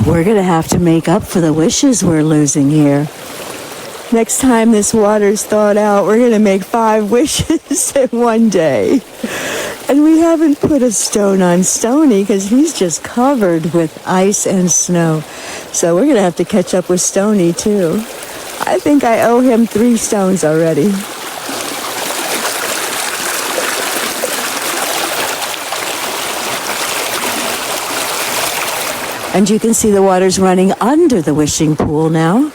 We're going to have to make up for the wishes we're losing here. Next time this water's thawed out, we're going to make 5 wishes in one day. And we haven't put a stone on Stony because he's just covered with ice and snow. So we're going to have to catch up with Stony too. I think I owe him 3 stones already. And you can see the water's running under the wishing pool now.